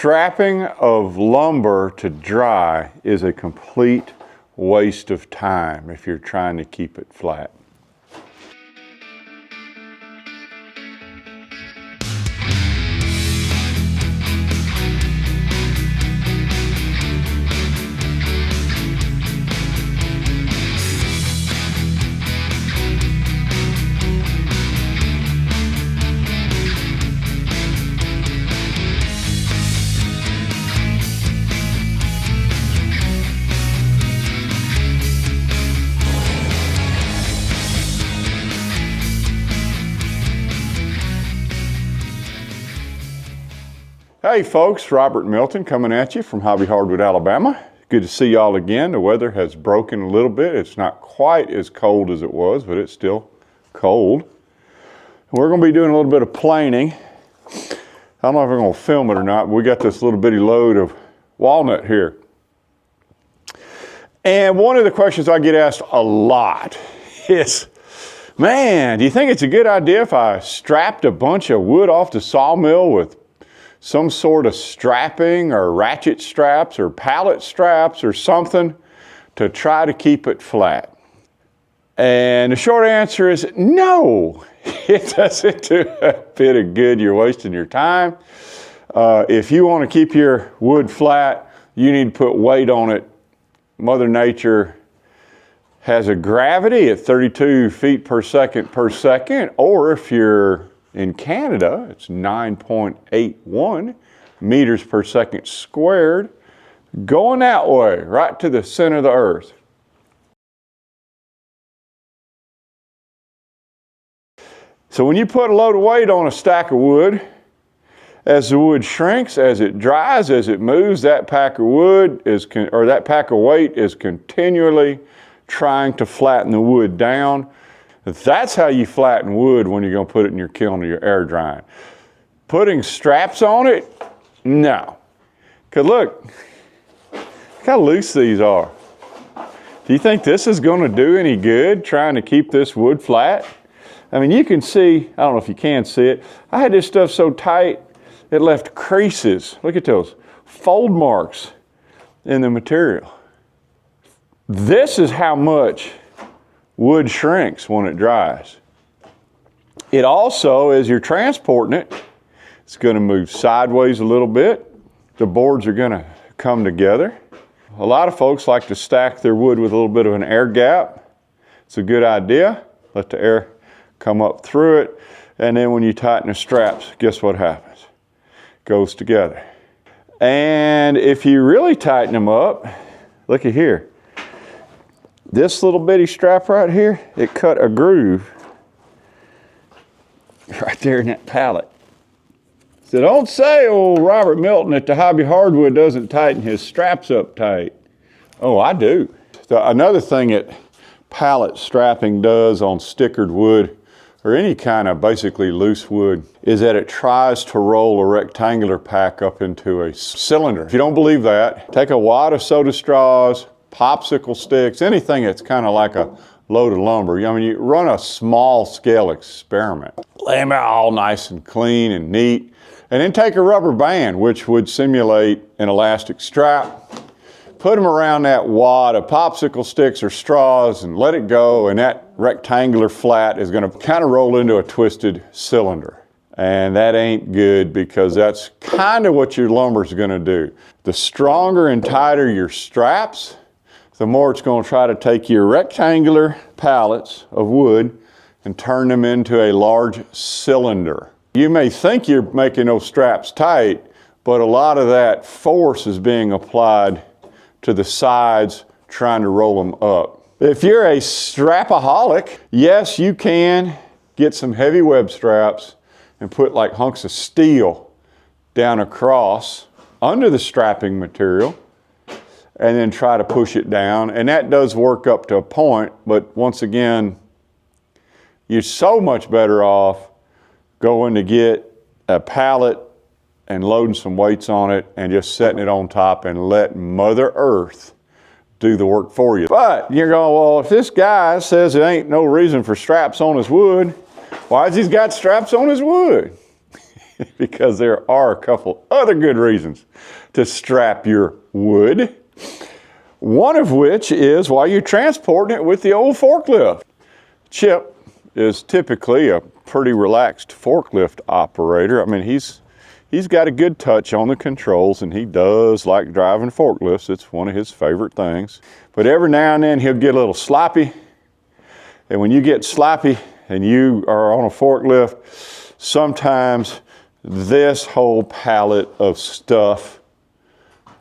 Strapping of lumber to dry is a complete waste of time if you're trying to keep it flat. Hey folks, Robert Milton coming at you from Hobby Hardwood, Alabama. Good to see y'all again. The weather has broken a little bit. It's not quite as cold as it was, but it's still cold. We're going to be doing a little bit of planing. I don't know if we're going to film it or not, but we got this little bitty load of walnut here. And one of the questions I get asked a lot is, man, do you think it's a good idea if I strapped a bunch of wood off the sawmill with some sort of strapping or ratchet straps or pallet straps or something to try to keep it flat? And the short answer is no. It doesn't do a bit of good. You're wasting your time. If you want to keep your wood flat, you need to put weight on it. Mother Nature has a gravity at 32 feet per second, or if you're in Canada, it's 9.81 meters per second squared, going that way, right to the center of the earth. So when you put a load of weight on a stack of wood, as the wood shrinks, as it dries, as it moves, that pack of wood that pack of weight is continually trying to flatten the wood down. That's how you flatten wood when you're going to put it in your kiln or your air drying. Putting straps on it? No. Because look how loose these are. Do you think this is going to do any good trying to keep this wood flat? I mean, you can see, I don't know if you can see it, I had this stuff so tight it left creases. Look at those fold marks in the material. This is how much wood shrinks when it dries. It also, as you're transporting it, it's going to move sideways a little bit. The boards are going to come together. A lot of folks like to stack their wood with a little bit of an air gap. It's a good idea. Let the air come up through it. And then when you tighten the straps, guess what happens? It goes together. And if you really tighten them up, look at here. This little bitty strap right here, it cut a groove right there in that pallet. So don't say, oh, Robert Milton at the Hobby Hardwood doesn't tighten his straps up tight. Oh, I do. Another thing that pallet strapping does on stickered wood or any kind of basically loose wood is that it tries to roll a rectangular pack up into a cylinder. If you don't believe that, take a wad of soda straws, popsicle sticks, anything that's kind of like a load of lumber. I mean, you run a small scale experiment. Lay them out all nice and clean and neat, and then take a rubber band, which would simulate an elastic strap, put them around that wad of popsicle sticks or straws and let it go, and that rectangular flat is going to kind of roll into a twisted cylinder. And that ain't good, because that's kind of what your lumber is going to do. The stronger and tighter your straps, the more it's going to try to take your rectangular pallets of wood and turn them into a large cylinder. You may think you're making those straps tight, but a lot of that force is being applied to the sides trying to roll them up. If you're a strapaholic, yes, you can get some heavy web straps and put like hunks of steel down across under the strapping material, and then try to push it down. And that does work up to a point, but once again, you're so much better off going to get a pallet and loading some weights on it and just setting it on top and let Mother Earth do the work for you. But you're going, well, if this guy says there ain't no reason for straps on his wood, why has he got straps on his wood? because there are a couple other good reasons to strap your wood. One of which is while you're transporting it with the old forklift. Chip is typically a pretty relaxed forklift operator. I mean, he's got a good touch on the controls, and he does like driving forklifts. It's one of his favorite things. But every now and then he'll get a little sloppy. And when you get sloppy and you are on a forklift, sometimes this whole pallet of stuff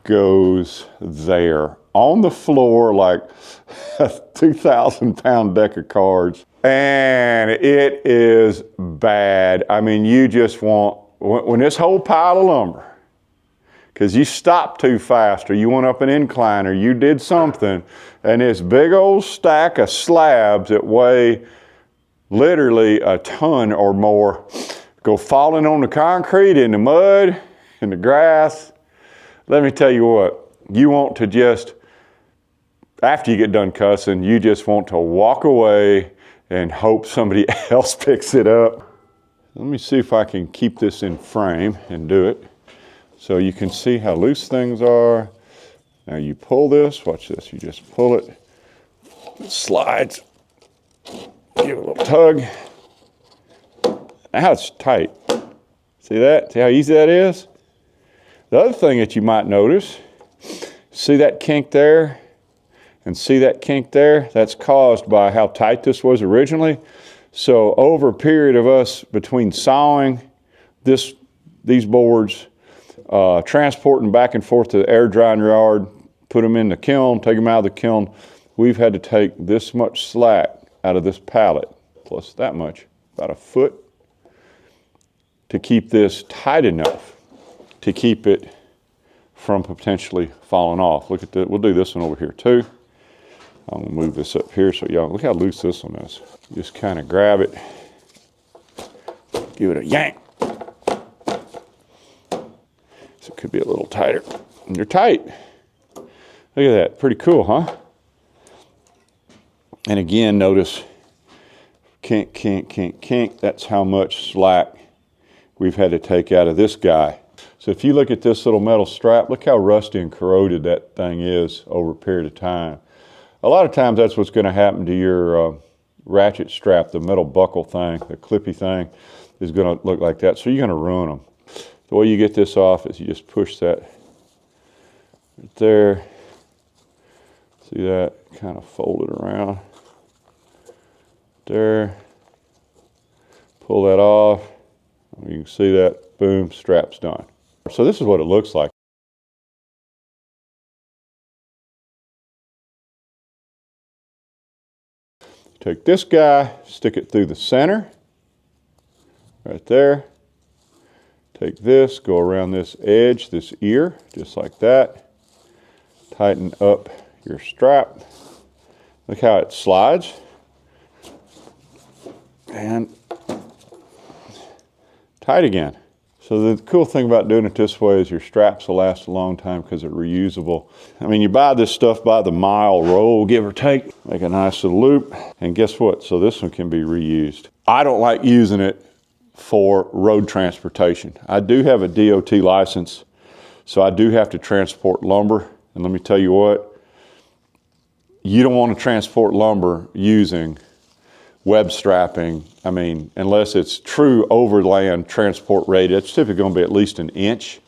goes there on the floor like a 2,000-pound deck of cards. And it is bad. I mean, you just want, when this whole pile of lumber, because you stopped too fast or you went up an incline or you did something, and this big old stack of slabs that weigh literally a ton or more go falling on the concrete, in the mud, in the grass. Let me tell you what, you want to just, after you get done cussing, you just want to walk away and hope somebody else picks it up. Let me see if I can keep this in frame and do it so you can see how loose things are. Now you pull this, watch this, you just pull it, it slides, give it a little tug. Now it's tight. See that? See how easy that is? The other thing that you might notice, see that kink there? And see that kink there? That's caused by how tight this was originally. So over a period of us between sawing these boards, transporting back and forth to the air drying yard, put them in the kiln, take them out of the kiln, we've had to take this much slack out of this pallet, plus that much, about a foot, to keep this tight enough to keep it from potentially falling off. Look at that. We'll do this one over here too. I'm gonna move this up here so y'all, look how loose this one is. Just kind of grab it, give it a yank. So it could be a little tighter. And you're tight. Look at that, pretty cool, huh? And again, notice kink, kink, kink, kink. That's how much slack we've had to take out of this guy. So if you look at this little metal strap, look how rusty and corroded that thing is over a period of time. A lot of times that's what's going to happen to your ratchet strap, the metal buckle thing, the clippy thing is going to look like that. So you're going to ruin them. The way you get this off is you just push that right there. See that? Kind of fold it around. There. Pull that off. You can see that. Boom, strap's done. So this is what it looks like. Take this guy, stick it through the center, right there. Take this, go around this edge, this ear, just like that. Tighten up your strap. Look how it slides. And tight again. So the cool thing about doing it this way is your straps will last a long time because they're reusable. I mean, you buy this stuff by the mile roll, give or take, make a nice little loop, and guess what? So this one can be reused. I don't like using it for road transportation. I do have a DOT license, so I do have to transport lumber. And let me tell you what, you don't want to transport lumber using web strapping. I mean, unless it's true overland transport rate, it's typically going to be at least an inch.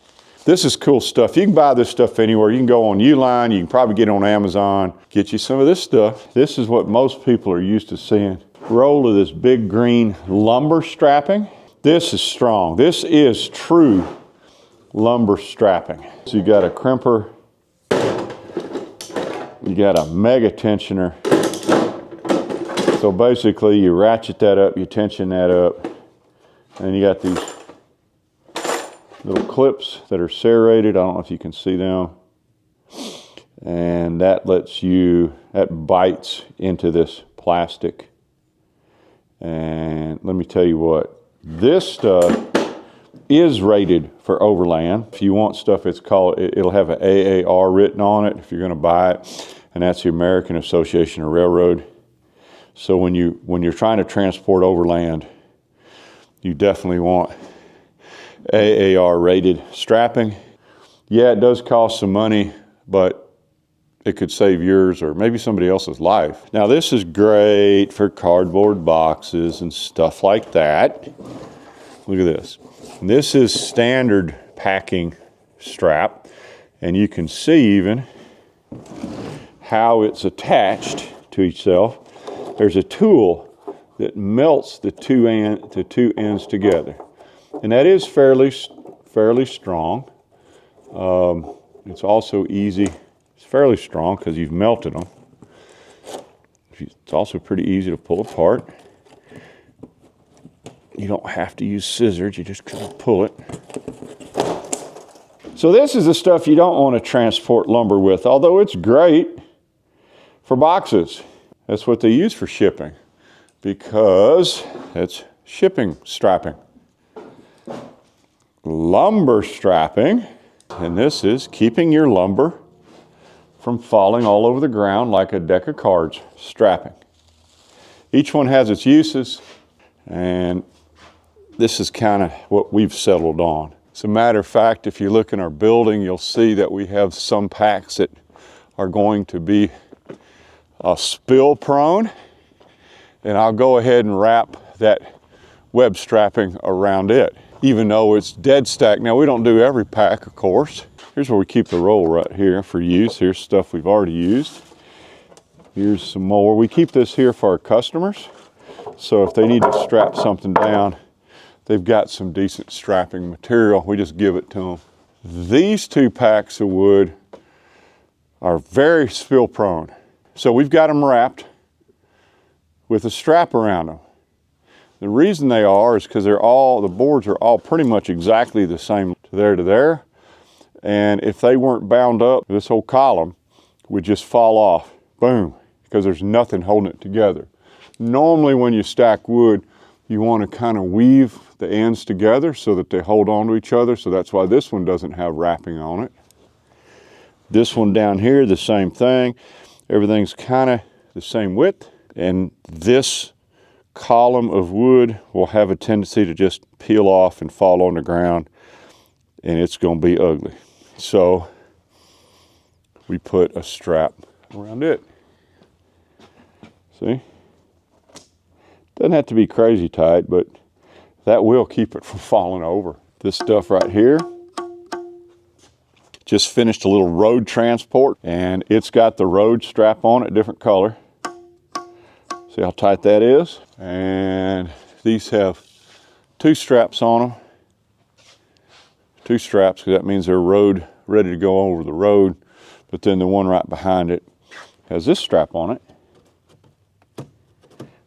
This is cool stuff. You can buy this stuff anywhere. You can go on Uline, you can probably get it on Amazon, get you some of this stuff. This is what most people are used to seeing. Roll of this big green lumber strapping. This is strong. This is true lumber strapping. So you got a crimper, you got a mega tensioner. So basically you ratchet that up, you tension that up, and you got these little clips that are serrated. I don't know if you can see them. And that lets you, that bites into this plastic. And let me tell you what, this stuff is rated for overland. If you want stuff, it's called, it'll have an AAR written on it if you're gonna buy it, and that's the American Association of Railroad. So when you're trying to transport overland, you definitely want AAR rated strapping. Yeah, it does cost some money, but it could save yours or maybe somebody else's life. Now this is great for cardboard boxes and stuff like that. Look at this. This is standard packing strap, and you can see even how it's attached to itself. There's a tool that melts the two ends together, and that is fairly strong. It's also easy. It's fairly strong because you've melted them. It's also pretty easy to pull apart. You don't have to use scissors, you just kind of pull it. So this is the stuff you don't want to transport lumber with, although it's great for boxes. That's what they use for shipping, because it's shipping strapping. Lumber strapping, and this is keeping your lumber from falling all over the ground like a deck of cards strapping. Each one has its uses, and this is kind of what we've settled on. As a matter of fact, if you look in our building, you'll see that we have some packs that are going to be spill prone, and I'll go ahead and wrap that web strapping around it, even though it's dead stacked. Now we don't do every pack, of course. Here's where we keep the roll right here for use. Here's stuff we've already used. Here's some more. We keep this here for our customers, so if they need to strap something down, they've got some decent strapping material. We just give it to them. These two packs of wood are very spill prone. So we've got them wrapped with a strap around them. The reason they are is because the boards are all pretty much exactly the same to there. And if they weren't bound up, this whole column would just fall off, boom, because there's nothing holding it together. Normally when you stack wood, you want to kind of weave the ends together so that they hold on to each other. So that's why this one doesn't have wrapping on it. This one down here, the same thing. Everything's kind of the same width. And this column of wood will have a tendency to just peel off and fall on the ground, and it's going to be ugly. So we put a strap around it. See? Doesn't have to be crazy tight, but that will keep it from falling over. This stuff right here, just finished a little road transport, and it's got the road strap on it, different color. See how tight that is? And these have two straps on them. Two straps, because that means they're ready to go over the road. But then the one right behind it has this strap on it,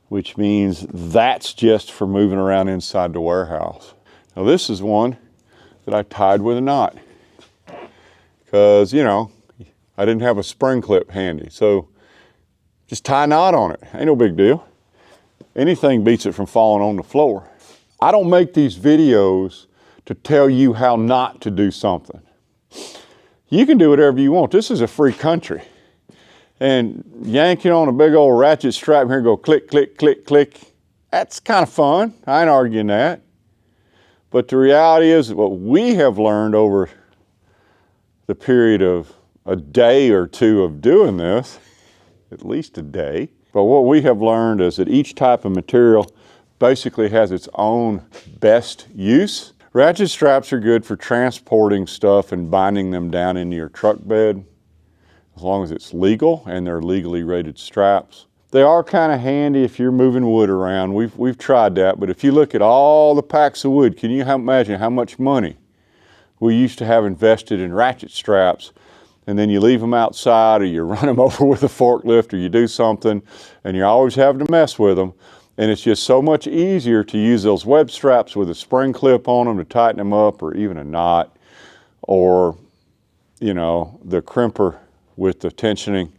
which means that's just for moving around inside the warehouse. Now this is one that I tied with a knot, because, you know, I didn't have a spring clip handy. So just tie a knot on it, ain't no big deal. Anything beats it from falling on the floor. I don't make these videos to tell you how not to do something. You can do whatever you want. This is a free country. And yanking on a big old ratchet strap here and go click, click, click, click, that's kind of fun. I ain't arguing that. But the reality is that what we have learned over the period of a day or two of doing this, at least a day, but what we have learned is that each type of material basically has its own best use. Ratchet straps are good for transporting stuff and binding them down into your truck bed, as long as it's legal and they're legally rated straps. They are kind of handy if you're moving wood around. We've tried that, but if you look at all the packs of wood, can you imagine how much money we used to have invested in ratchet straps, and then you leave them outside, or you run them over with a forklift, or you do something, and you're always having to mess with them. And it's just so much easier to use those web straps with a spring clip on them to tighten them up, or even a knot, or, you know, the crimper with the tensioning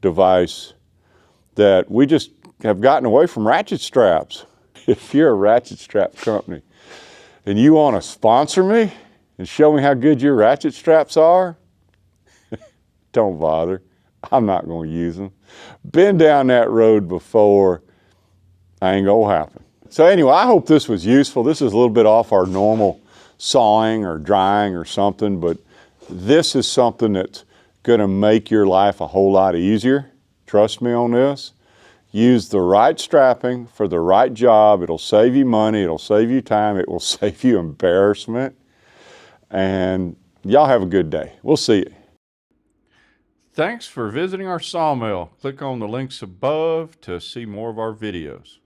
device, that we just have gotten away from ratchet straps. If you're a ratchet strap company and you want to sponsor me and show me how good your ratchet straps are, don't bother. I'm not going to use them. Been down that road before. Ain't gonna happen. So anyway, I hope this was useful. This is a little bit off our normal sawing or drying or something, but this is something that's going to make your life a whole lot easier. Trust me on this. Use the right strapping for the right job. It'll save you money. It'll save you time. It will save you embarrassment. And y'all have a good day. We'll see you. Thanks for visiting our sawmill. Click on the links above to see more of our videos.